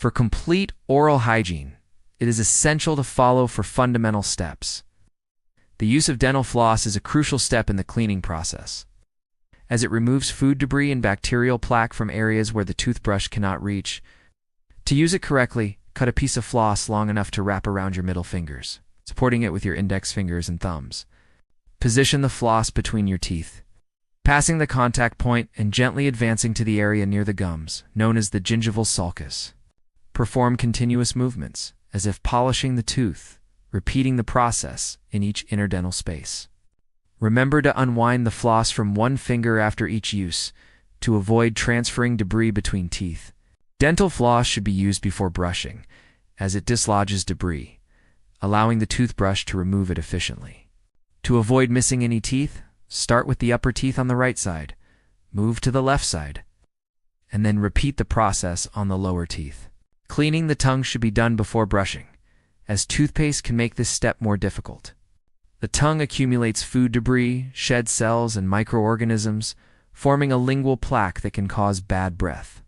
For complete oral hygiene, it is essential to follow for fundamental steps. The use of dental floss is a crucial step in the cleaning process, as it removes food debris and bacterial plaque from areas where the toothbrush cannot reach. To use it correctly, cut a piece of floss long enough to wrap around your middle fingers, supporting it with your index fingers and thumbs. Position the floss between your teeth, passing the contact point and gently advancing to the area near the gums, known as the gingival sulcus. Perform continuous movements, as if polishing the tooth, repeating the process in each interdental space. Remember to unwind the floss from one finger after each use to avoid transferring debris between teeth. Dental floss should be used before brushing, as it dislodges debris, allowing the toothbrush to remove it efficiently. To avoid missing any teeth, start with the upper teeth on the right side, move to the left side, and then repeat the process on the lower teeth. Cleaning the tongue should be done before brushing, as toothpaste can make this step more difficult. The tongue accumulates food debris, shed cells, and microorganisms, forming a lingual plaque that can cause bad breath.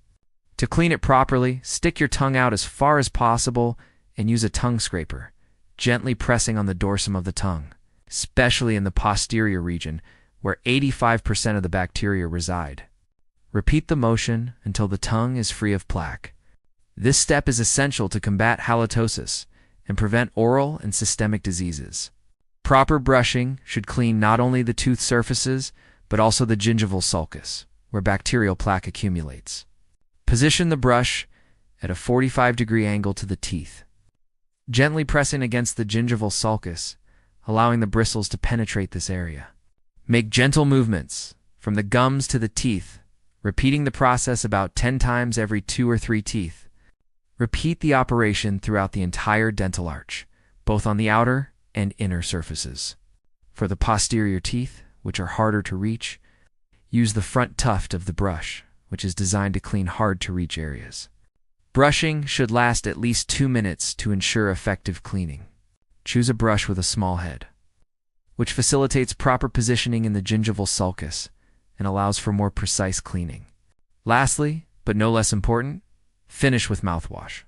To clean it properly, stick your tongue out as far as possible and use a tongue scraper, gently pressing on the dorsum of the tongue, especially in the posterior region, where 85% of the bacteria reside. Repeat the motion until the tongue is free of plaque. This step is essential to combat halitosis and prevent oral and systemic diseases. Proper brushing should clean not only the tooth surfaces, but also the gingival sulcus, where bacterial plaque accumulates. Position the brush at a 45-degree angle to the teeth, gently pressing against the gingival sulcus, allowing the bristles to penetrate this area. Make gentle movements from the gums to the teeth, repeating the process about 10 times every 2 or 3 teeth. Repeat the operation throughout the entire dental arch, both on the outer and inner surfaces. For the posterior teeth, which are harder to reach, use the front tuft of the brush, which is designed to clean hard-to-reach areas. Brushing should last at least 2 minutes to ensure effective cleaning. Choose a brush with a small head, which facilitates proper positioning in the gingival sulcus and allows for more precise cleaning. Lastly, but no less important, finish with mouthwash.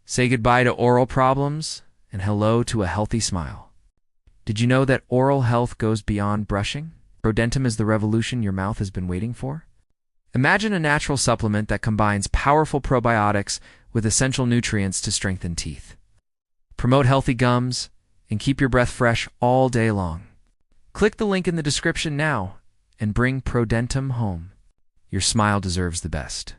Say goodbye to oral problems and hello to a healthy smile. Did you know that oral health goes beyond brushing? PRODENTIM is the revolution your mouth has been waiting for. Imagine a natural supplement that combines powerful probiotics with essential nutrients to strengthen teeth, promote healthy gums, and keep your breath fresh all day long. Click the link in the description now and bring PRODENTIM home. Your smile deserves the best.